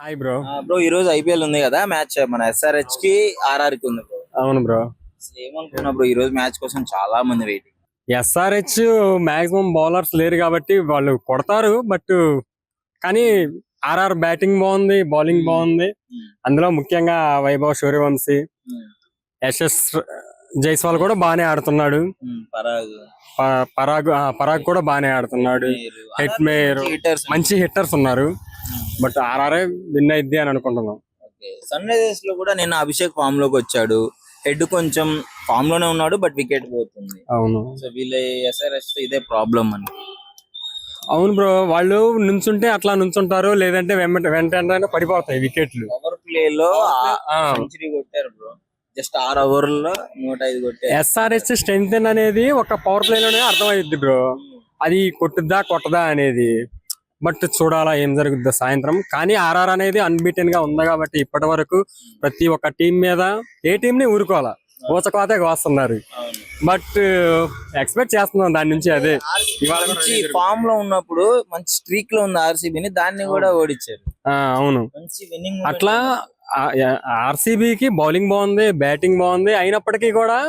Hi bro. Bro ఈ రోజు IPL ఉంది కదా, మ్యాచ్ మన ఎస్ఆర్హెచ్ కి ఆర్ఆర్ కి ఉంది బ్రో. అవును బ్రో. ఏమనుకున్నా బ్రో, ఈ రోజు మ్యాచ్ కోసం చాలా మంది వెయిటింగ్. ఎస్ఆర్హెచ్ మాక్సిమం బౌలర్స్ లేరు కాబట్టి వాళ్ళు కొడతారు. బట్ కానీ ఆర్ఆర్ బ్యాటింగ్ బాగుంది, బౌలింగ్ బాగుంది. అందులో ముఖ్యంగా వైభవ్ సూర్యవంశీ, యశస్ జైస్వాల్ కూడా బాగానే ఆడుతున్నాడు. పరాగ్ కూడా బాగానే ఆడుతున్నాడు. హెట్ మేయర్ మంచి హిట్టర్స్ ఉన్నారు. బట్ ఆర్ఆర్ఏ విన్ అయిద్ది అని అనుకుంటున్నాం. సన్ రైజర్స్ లో కూడా నిన్న అభిషేక్ ఫామ్ లోకి వచ్చాడు. హెడ్ కొంచెం ఫామ్ లోనే ఉన్నాడు, బట్ వికెట్ పోతుంది. అవును. సో వీళ్ళ ఎస్ఆర్హెచ్ ఇదే ప్రాబ్లం అని. అవును బ్రో, వాళ్ళు నుంచుంటే అట్లా నుంచుంటారు, లేదంటే వెంటనే పడిపోతాయి వికెట్లు. పవర్ ప్లే లో సెంచరీ కొట్టారు బ్రో, జస్ట్ 6 ఓవర్లలో 105 కొట్టారు. ఎస్ఆర్హెచ్ స్ట్రెంగ్త్ అనేది ఒక పవర్ ప్లే లోనే అర్థమైద్ది బ్రో. అది కొట్టుద్దా కొట్టదా అనేది. బట్ చూడాలా ఏం జరుగుద్దో సాయంత్రం. కానీ ఆర్ఆర్ అనేది అన్బీటెన్ గా ఉంది కాబట్టి ఇప్పటి వరకు ప్రతి ఒక్క టీం మీద ఏ టీం ని ఊరుకోవాలా, ఊచకోతే వస్తున్నారు. బట్ ఎక్స్పెక్ట్ చేస్తున్నాం దాని నుంచి. అదే మంచి ఫామ్ లో ఉన్నప్పుడు మంచి స్ట్రీక్ లో ఉంది ఆర్సీబీని, దాన్ని కూడా ఓడించారు. అవును, మంచి విన్నింగ్. అట్లా ఆర్సీబీకి బౌలింగ్ బాగుంది, బ్యాటింగ్ బాగుంది, అయినప్పటికీ కూడా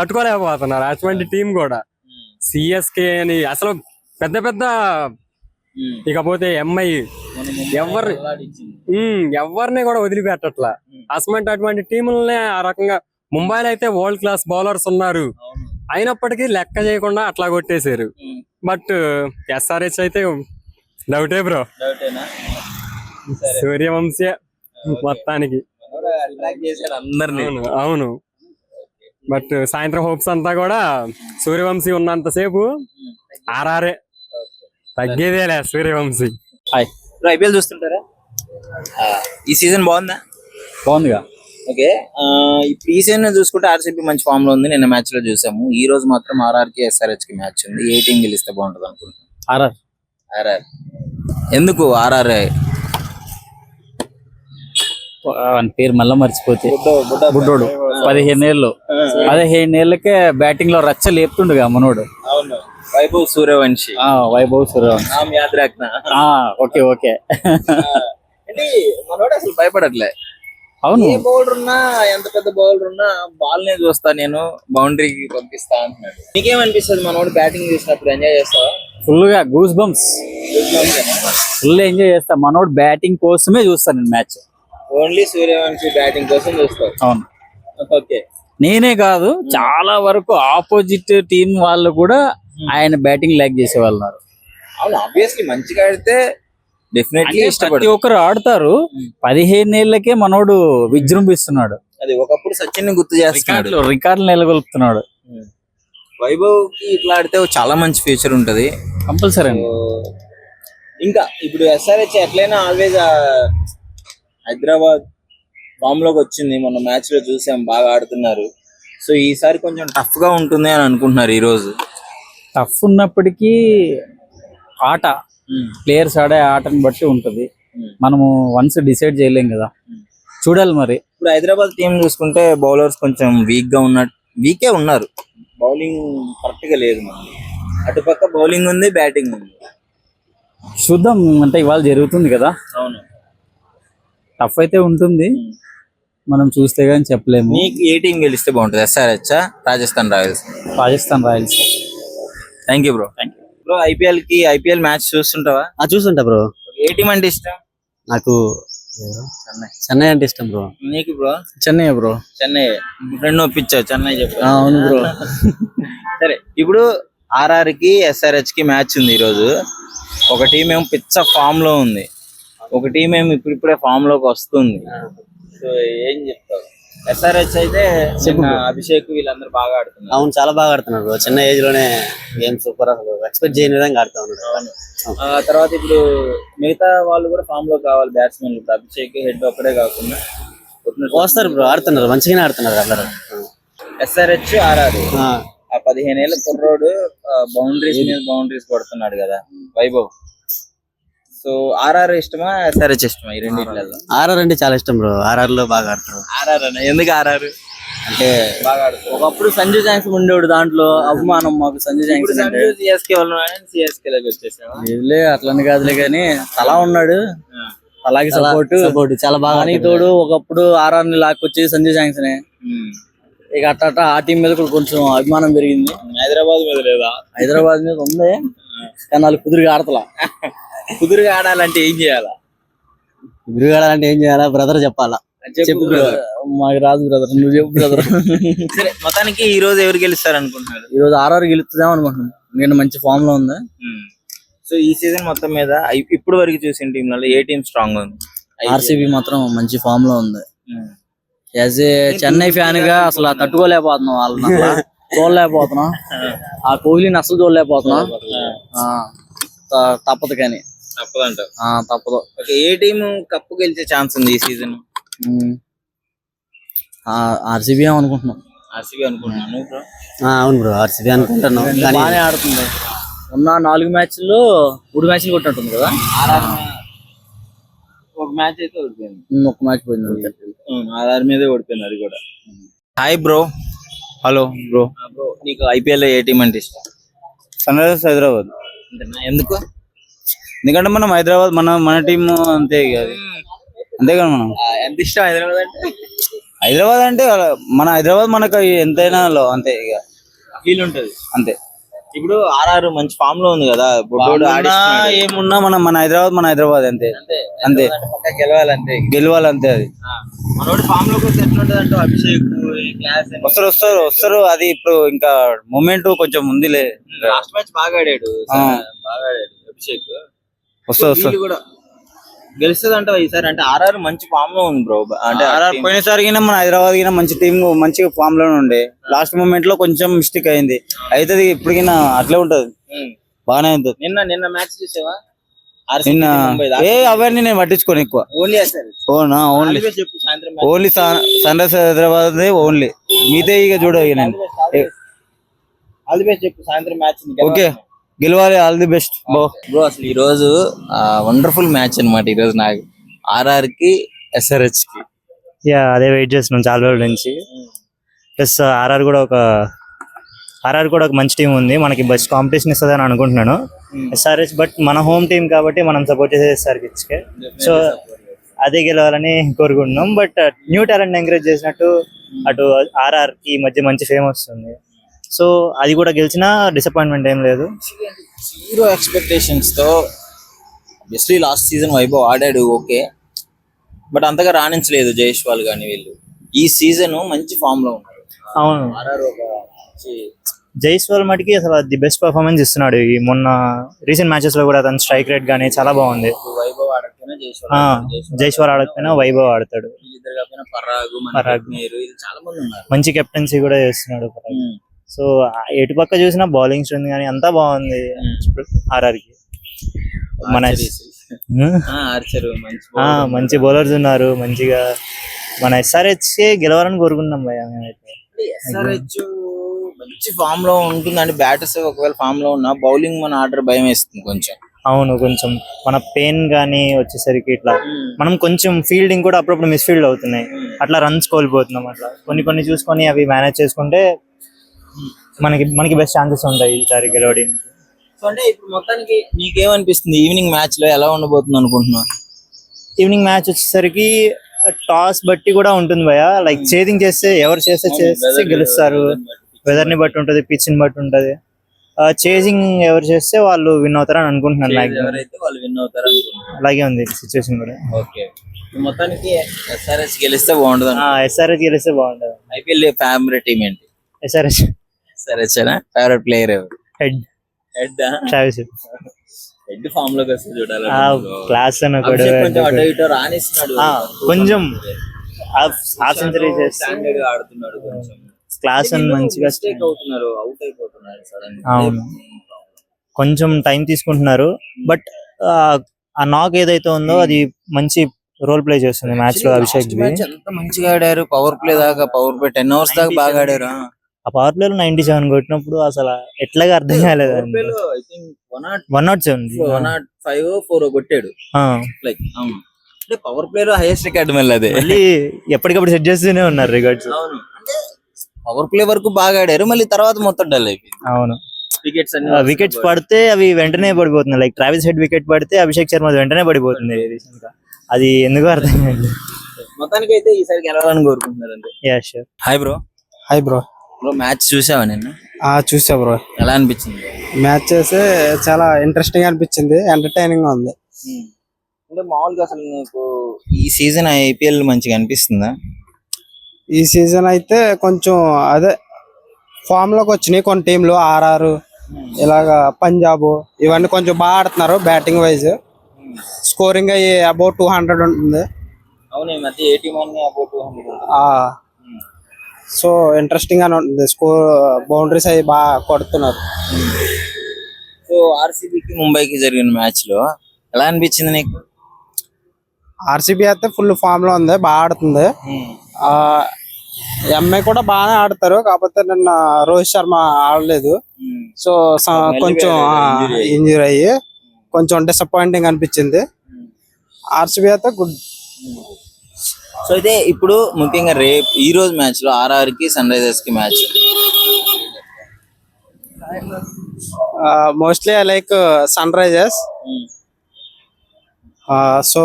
తట్టుకోలేకపోతున్నారు అటువంటి టీం కూడా. సిఎస్కే అని అసలు పెద్ద పెద్ద, ఇకపోతే ఎంఐ ఎవరిని కూడా వదిలిపెట్టట్లా. అటువంటి టీములనే ఆ రకంగా ముంబైలో అయితే వరల్డ్ క్లాస్ బౌలర్స్ ఉన్నారు, అయినప్పటికీ లెక్క చేయకుండా అట్లా కొట్టేశారు. బట్ ఎస్ఆర్హెచ్ అయితే డౌటే బ్రో. సూర్యవంశీ మొత్తానికి. అవును. బట్ సాయంత్రం హోప్స్ అంతా కూడా సూర్యవంశీ ఉన్నంతసేపు ఆర్ఆర్ఏ, తగ్గేదేలే సూర్యవంశీ. ఐపీఎల్ చూస్తుంటారా? ఈ సీజన్ బాగుందిగా. ఓకే, ఇప్పుడు ఈ సీజన్ చూసుకుంటే ఆర్సీబీ మంచి ఫామ్ లో ఉంది. నిన్న మ్యాచ్ లో చూసాము. ఈ రోజు మాత్రం ఆర్ఆర్ కి ఎస్ఆర్హెచ్ కి మ్యాచ్ ఉంది. ఏ టీం గెలిస్తే బాగుంటది అనుకుంటున్నాను? ఆర్ఆర్. ఎందుకు ఆర్ఆర్? పేరు మళ్ళా మర్చిపోతే బుడ్డోడు 15 ఏళ్ళకే బ్యాటింగ్ లో రచ్చ లేపుతుండగా మనోడు. వైభవ్ సూర్యవంశీ. Okay okay. అంటే మనోడు అసలు భయపడట్లే. అవును, ఏ బౌలర్ ఉన్నా, ఎంత పెద్ద బౌలర్ ఉన్నా బాల్ నే చూస్తా, నేను బౌండరీకి పంపిస్తా అంటున్నాడు. నీకేమనిపిస్తుంది మనోడు బ్యాటింగ్ చూసినప్పుడు? ఎంజాయ్ చేస్తావా? ఫుల్ గా గూస్ బంప్స్, ఫుల్ ఎంజాయ్ చేస్తా. మనోడు బ్యాటింగ్ కోసమే చూస్తాను నేను మ్యాచ్. ఓన్లీ సూర్యవంశీ బ్యాటింగ్ కోసం చూస్తావు? అవును. ఓకే, నేనే కాదు, చాలా వరకు ఆపోజిట్ టీం వాళ్ళు కూడా ఆయన బ్యాటింగ్ లైక్ చేసే వాళ్ళు. అవును, ఆబ్వియస్లీ మంచిగా ఆడితే డెఫినెట్లీ ప్రతి ఒక్కరు ఆడతారు. 15 ఏళ్ళకే మనోడు విజృంభిస్తున్నాడు. అది ఒకప్పుడు సచిన్ ని గుర్తు చేస్తున్నాడు, రికార్డులు నెలకొల్పుతున్నాడు. వైభవ్ కి ఇట్లా ఆడితే చాలా మంచి ఫ్యూచర్ ఉంటది కంపల్సరీ. ఇంకా ఇప్పుడు ఎస్ఆర్హెచ్ ఎట్లయినా ఆల్వేస్ హైదరాబాద్ ఫామ్ లోకి వచ్చింది. మొన్న మ్యాచ్ లో చూసాం, బాగా ఆడుతున్నారు. సో ఈసారి కొంచెం టఫ్ గా ఉంటుంది అని అనుకుంటున్నారు. ఈ రోజు టఫ్ ఉన్నప్పటికీ ఆట, ప్లేయర్స్ ఆడే ఆటని బట్టి ఉంటది. మనము వన్స్ డిసైడ్ చేయలేం కదా, చూడాలి మరి. ఇప్పుడు హైదరాబాద్ టీం చూసుకుంటే బౌలర్స్ కొంచెం వీకే ఉన్నారు. బౌలింగ్ కరెక్ట్ గా లేదు. అటుపక్క బౌలింగ్ ఉంది, బ్యాటింగ్ ఉంది. చూద్దాం, అంటే ఇవాళ జరుగుతుంది కదా. అవును, టఫ్ అయితే ఉంటుంది, మనం చూస్తే గానీ చెప్పలేము. నీకు ఏ టీం గెలిస్తే బాగుంటుంది? SRH, Rajasthan Royals? Rajasthan Royals. Thank you bro. Bro IPL match చూస్తుంటావా? చూస్తుంటా బ్రో. ఏ టీం అంటే ఇష్టం? నాకు చెన్నై అంటే ఇష్టం బ్రో. నీకు bro? Chennai bro. Chennai. Friend ఒప్పించావు చెన్నై చెప్పు. అవును బ్రో. సరే, ఇప్పుడు ఆర్ఆర్ కి ఎస్ఆర్హెచ్ కి మ్యాచ్ ఉంది ఈ రోజు. ఒక టీం ఏమో పిచ్చ ఫామ్ లో ఉంది, ఒక టీం ఏమో ఇప్పుడిప్పుడే ఫామ్ లోకి వస్తుంది. సో ఏం చెప్తావు? ఎస్ఆర్హెచ్ అయితే అభిషేక్ వీళ్ళందరూ బాగా ఆడుతున్నారు. అవును, చాలా బాగా ఆడుతున్నారు. చిన్న ఏజ్ లోనే గేమ్ సూపర్, అసలు ఎక్స్పెక్ట్ చేయని విధంగా ఆడుతా ఉన్నారు. తర్వాత ఇప్పుడు మిగతా వాళ్ళు కూడా ఫామ్ లో కావాలి బ్యాట్స్మెన్. ఇప్పుడు అభిషేక్ హెడ్ ఒక్కడే కాకుండా వస్తారు బ్రో, ఆడుతున్నారు, మంచిగానే ఆడుతున్నారు అందరూ. ఎస్ఆర్హెచ్ ఆర్ఆర్, ఆ 15 ఏళ్ళ కుర్రోడు బౌండరీస్ కొడుతున్నాడు కదా వైభవ్. సో ఆర్ఆర్ ఇష్టమా, ఎస్ఆర్హెచ్ ఇష్టమా? ఈ రెండింటిలో ఆర్ఆర్ అంటే చాలా ఇష్టం బ్రో. ఆర్ఆర్ లో బాగా ఆడతారు. ఆర్ఆర్ అన్న ఎందుకు? ఆర్ఆర్ అంటే బాగా ఆడుతారు. ఒకప్పుడు సంజు జాన్సన్ ఉండేవాడు, దాంట్లో అభిమానం మాకు. సంజు జాన్సన్ సిఎస్కే సిఎస్కే లోకి వచ్చేసావా? అట్లని కాదులే, కానీ తలా ఉన్నాడు. అలాగే సపోర్ట్ చాలా బాగా దానికి తోడు ఒకప్పుడు ఆర్ఆర్ ని లాక్కొచ్చేది సంజయ్ శాంక్సనే. ఇక అట్ట ఆ టీం మీద కూడా కొంచెం అభిమానం పెరిగింది. హైదరాబాద్ మీద లేదా? హైదరాబాద్ మీద ఉంది కానీ వాళ్ళు కుదురుగా ఆడతలా. కుదురుగా ఆడాలంటే ఏం చేయాలా? తిరగాలంటే ఏం చేయాలా బ్రదర్ చెప్పాలా? చెప్పు బ్రదర్. మాకు రాదు బ్రదర్, నువ్వు చెప్పు బ్రదర్. సరే, మొత్తానికి ఈ రోజు ఎవరు గెలుస్తారు అనుకుంటున్నారు? ఈ రోజు ఆర్ఆర్ గెలుస్తుందేమో అనుకుంటున్నాను. నేను మంచి ఫామ్ లో ఉంది. సో ఈ సీజన్ మొత్తం మీద ఇప్పుడు వరకు చూసిన టీంలలో ఏ టీం స్ట్రాంగ్ ఉంది? ఆర్సీబీ మాత్రం మంచి ఫామ్ లో ఉంది. యాజ్ ఏ చెన్నై ఫ్యాన్ గా అసలు తట్టుకోలేకపోతున్నాం, వాళ్ళని అసలు చూడలేకపోతున్నాం. ఆ కోహ్లీని అసలు చూడలేకపోతున్నాం. తప్పదు కానీ తప్పదంట. తప్పదు. ఏ టీం కప్పు గెలిచే ఛాన్స్ ఉంది ఈ సీజన్? ఆర్సీబీ అనుకుంటున్నాం. ఆర్సీబీ అనుకుంటున్నాను. అవును బ్రో, ఆర్సీబీ అనుకుంటున్నాం. బాగానే ఆడుతుంది. ఉన్న 4 మ్యాచ్ల్లో 3 మ్యాచ్లు కొట్టినట్టుంది కదా. ఒక మ్యాచ్ అయితే ఓడిపోయింది. ఒక మ్యాచ్ పోయింది అంతే. ఆర్ఆర్ మీదే ఓడిపోయింది అది కూడా. Hi bro. Hello bro. Bro, నీకు ఐపీఎల్ లో ఏ టీం అంటే ఇష్టం? Sunrisers Hyderabad. ఎందుకు? ఎందుకంటే మనం హైదరాబాద్ మన టీం అంతే ఇక అది. అంతే కదా మనం. ఎంత ఇష్టం హైదరాబాద్ అంటే? హైదరాబాద్ అంటే మన హైదరాబాద్ మనకు ఎంతైనా అంతే ఇక ఫీల్ ఉంటది అంతే. ఇప్పుడు ఆర్ఆర్ మంచి ఫామ్ లో ఉంది కదా, బొడ్డోడు ఆడిస్తున్నాడు. ఏమున్నా మన హైదరాబాద్ అంతే అంతే. పక్కా గెలవాలంటే గెలవాలంతే. అది మనోడు ఫామ్ లోకి వస్తే ఎట్లుంటది అంటే అభిషేక్ క్లాస్ వస్తారు. అది ఇప్పుడు ఇంకా మూమెంట్ కొంచెం ఉందిలే. లాస్ట్ మ్యాచ్ బాగా ఆడాడు అభిషేక్. వస్తారు కూడా గెలుస్తుంది అంటే ఈసారి. అంటే ఆర్ఆర్ మంచి ఫామ్ లో ఉంది బ్రో. అంటే ఆర్ఆర్ పోయినసారి మన హైదరాబాద్ గిన మంచి టీం మంచిగా ఫామ్ లోనే ఉండే. లాస్ట్ మూమెంట్ లో కొంచెం మిస్టేక్ అయింది. అయితే ఇప్పటికైనా అట్లే ఉంటది, బాగానే ఉంటది. నిన్న మ్యాచ్ చూసావా? నిన్న అవన్నీ నేను పట్టించుకోను ఎక్కువ. ఓన్లీ చెప్పు సాయంత్రం only sun Risers Hyderabad only. మీదే ఇక చూడవు నేను. ఆల్ ది బెస్ట్ చెప్పు సాయంత్రం మ్యాచ్. ఓకే, గెలవాలి. All the best bro. అసలు ఈ రోజు వండర్ఫుల్ మ్యాచ్ అన్నమాట. ఈ రోజు నాకు ఆర్ఆర్ కి ఎస్ఆర్హెచ్ కి అదే వెయిట్ చేస్తున్నాం చాలా రోజుల నుంచి. ప్లస్ ఆర్ఆర్ కూడా ఒక మంచి టీం ఉంది, మనకి బెస్ట్ కాంపిటీషన్ ఇస్తుంది అని అనుకుంటున్నాను. ఎస్ఆర్హెచ్ బట్ మన హోమ్ టీం కాబట్టి మనం సపోర్ట్ చేసే ఎస్ఆర్హెచ్కే. సో అదే గెలవాలని కోరుకుంటున్నాం. బట్ న్యూ టాలెంట్ ఎంకరేజ్ చేసినట్టు అటు ఆర్ఆర్ కి ఈ మధ్య మంచి ఫేమ్ వస్తుంది. సో అది కూడా గెలిచినా డిసప్పాయింట్మెంట్ ఏం లేదు. 0 ఎక్స్పెక్టేషన్స్ తో ఆబ్వియస్లీ లాస్ట్ సీజన్ వైభవ్ ఆడాడు, ఓకే, బట్ అంతగా రాణించలేదు జైస్వాల్ గాని వీళ్ళు. ఈ సీజన్ మంచి ఫామ్ లో ఉన్నారు. అవును, జైస్వాల్ మటుకి అసలు ది బెస్ట్ పర్ఫార్మెన్స్ ఇస్తున్నాడు. ఈ మొన్న రీసెంట్ మ్యాచెస్ లో కూడా తన స్ట్రైక్ రేట్ గానీ చాలా బాగుంది. వైభవ్ ఆడకపోయినా జైస్వాల్ ఆడకపోయినా వైభవ్ ఆడతాడు. పరాగ్ చాలా మంది ఉన్నారు. మంచి కెప్టెన్సీ కూడా చేస్తున్నాడు పరాగ్. సో ఎటు పక్క చూసినా బౌలింగ్ స్ట్రెంత్ కానీ అంతా బాగుంది ఆర్ఆర్ కి. మన మంచి బౌలర్స్ ఉన్నారు మంచిగా. మన ఎస్ఆర్హెచ్ గెలవాలని కోరుకున్నాం భయ్యా మేమైతే. ఎస్ఆర్హెచ్ మంచి ఫామ్ లో ఉంటుంది. అంటే బ్యాటర్స్ ఒకవేళ ఫామ్ లో ఉన్నా బౌలింగ్ మన ఆర్డర్ భయం వేస్తుంది కొంచెం. అవును, కొంచెం మన పెయిన్ గానీ వచ్చేసరికి ఇట్లా మనం కొంచెం ఫీల్డింగ్ కూడా అప్పుడప్పుడు మిస్ఫీల్డ్ అవుతున్నాయి, అట్లా రన్స్ కోల్పోతున్నాం. అట్లా కొన్ని చూసుకొని అవి మేనేజ్ చేసుకుంటే మనకి బెస్ట్ ఛాన్సెస్ ఉంటాయి ఈసారి గెలవడానికి. సో అంటే ఇప్పుడు మొత్తానికి నీకేమనిపిస్తుంది ఈవినింగ్ మ్యాచ్ లో ఎలా ఉండబోతుంది అనుకుంటున్నా? ఈవినింగ్ మ్యాచ్ వచ్చేసరికి టాస్ బట్టి కూడా ఉంటుంది భయ. లైక్ చేసింగ్ చేస్తే ఎవరు చేస్తే గెలుస్తారు. వెదర్ ని బట్టి ఉంటది, పిచ్ ని బట్టి ఉంటది. చేసింగ్ ఎవరు చేస్తే వాళ్ళు విన్ అవుతారని అనుకుంటున్నాను. అలాగే ఉంది సిచ్యువేషన్ కూడా. ఓకే, మొత్తానికి ఎస్ఆర్హెచ్ గెలిస్తే బాగుంటుంది. ఎస్ఆర్హెచ్ గెలిస్తే బాగుంటది. ఐపీఎల్ ఫేవరెట్ టీం ఏంటి? ఎస్ఆర్హెచ్. ఫేవరెట్ ప్లేయర్ ఎవరు? హెడ్ ట్రావిస్ హెడ్ ఫామ్ లోకి వస్తే చూడాలి. క్లాస్ రాణిస్తున్నాడు కొంచెం హాఫ్ సెంచరీ స్టాండర్డ్ ఆడుతున్నాడు. కొంచెం క్లాస్ మంచిగా అవుతున్నారు, అవుట్ అయిపోతున్నారు సడన్. అవును, కొంచెం టైం తీసుకుంటున్నారు. బట్ ఆ నాక్ ఏదైతే ఉందో అది మంచి రోల్ ప్లే చేస్తుంది మ్యాచ్ లో. అభిషేక్ ఎంత మంచిగా ఆడారు. పవర్ ప్లే 10 hours దాకా బాగా ఆడారు. ఆ పవర్ ప్లే లో 97 కొట్టినప్పుడు అసలు ఎట్లాగా అర్థం కాలేదు. 105 కొట్టాడు. లైక్ అంటే పవర్ ప్లే లో హైయెస్ట్ రికార్డ్ మళ్ళీ అదే. మళ్ళీ ఎప్పటికప్పుడు సెట్ చేస్తూనే ఉన్నారు రికార్డ్స్. అంటే పవర్ ప్లే వరకు బాగా ఆడారు, మళ్ళీ తర్వాత మొత్తం డల్ అయిపోయింది. అవును, వికెట్స్ పడితే అవి వెంటనే పడిపోతున్నాయి. లైక్ ట్రావిస్ హెడ్ వికెట్ పడితే అభిషేక్ శర్మ వెంటనే పడిపోతుంది రీసెంట్ గా. అది ఎందుకు అర్థం కాదు. మొత్తానికి అయితే ఈసారి గెలవాలని కోరుకుంటున్నారు అంతే. Yeah sure. Hi bro. Hi bro. Bro match చూసావా నిన్న? చూసా బ్రో. ఎలా అనిపించింది? మ్యాచ్ చేసి చాలా ఇంట్రెస్టింగ్ అనిపించింది, ఎంటర్టైనింగ్ గా ఉంది. అంటే మామూలుగా అసలు నీకు ఈ సీజన్ ఐపీఎల్ మంచిగా అనిపిస్తుందా? ఈ సీజన్ అయితే కొంచెం అదే ఫామ్ లోకి వచ్చినాయి కొన్ని టీంలు, ఆర్ఆర్ ఇలాగా పంజాబ్ ఇవన్నీ కొంచెం బాగా ఆడుతున్నారు బ్యాటింగ్ వైజ్. స్కోరింగ్ అయ్యి అబౌట్ 200 ఉంటుంది. అవును, ఈ మధ్య 81 అబౌట్ 200. సో ఇంట్రెస్టింగ్ గానే ఉంటుంది. స్కోర్ బౌండరీస్ అవి బాగా కొడుతున్నారు. సో ఆర్సీబీకి ముంబైకి జరిగిన మ్యాచ్ లో ఎలా అనిపించింది నీకు? ఆర్సీబీ అయితే ఫుల్ ఫామ్ లో ఉంది, బాగా ఆడుతుంది. ఎంఐ కూడా బాగానే ఆడతారు, కాకపోతే నిన్న రోహిత్ శర్మ ఆడలేదు. సో కొంచెం ఇంజూరీ అయ్యి కొంచెం డిసప్పాయింటింగ్ అనిపించింది. ఆర్సీబీ అయితే గుడ్. సో అయితే ఇప్పుడు ముఖ్యంగా రేపు ఈ రోజు మ్యాచ్ లో ఆర్ఆర్ కి సన్ రైజర్స్ కి match. Mostly I like Sunrisers. So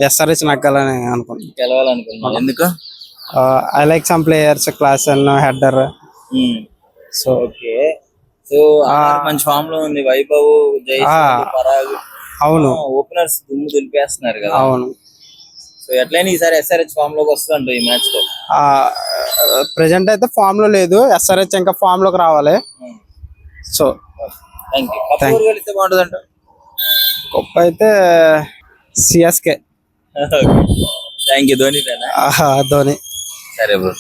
SRH నగ్గాలని అనుకుంటున్నాను. గెలవాలనుకున్నాను. ఎందుకు? I like some players, Klaasen and Head. So okay. So మంచి ఫామ్ లో ఉంది. వైభవ్, జైస్వాల్, పరాగ్, అవును ఓపెనర్స్ దుమ్ము దులిపేస్తున్నారు కదా. అవును. సో ఎట్లయినా ఈసారి ఎస్ఆర్హెచ్ ఫామ్ లోకి వస్తుందంట ఈ మ్యాచ్ లో. ప్రెసెంట్ అయితే ఫామ్ లో లేదు, ఎస్ఆర్హెచ్ ఇంకా ఫామ్ లోకి రావాలి. So thank you. కప్ ఎవరు గెలిస్తే బాగుంటుందంట? గొప్ప అయితే CSK. Thank you. Dhoni. Dhoni. సరే బ్రో.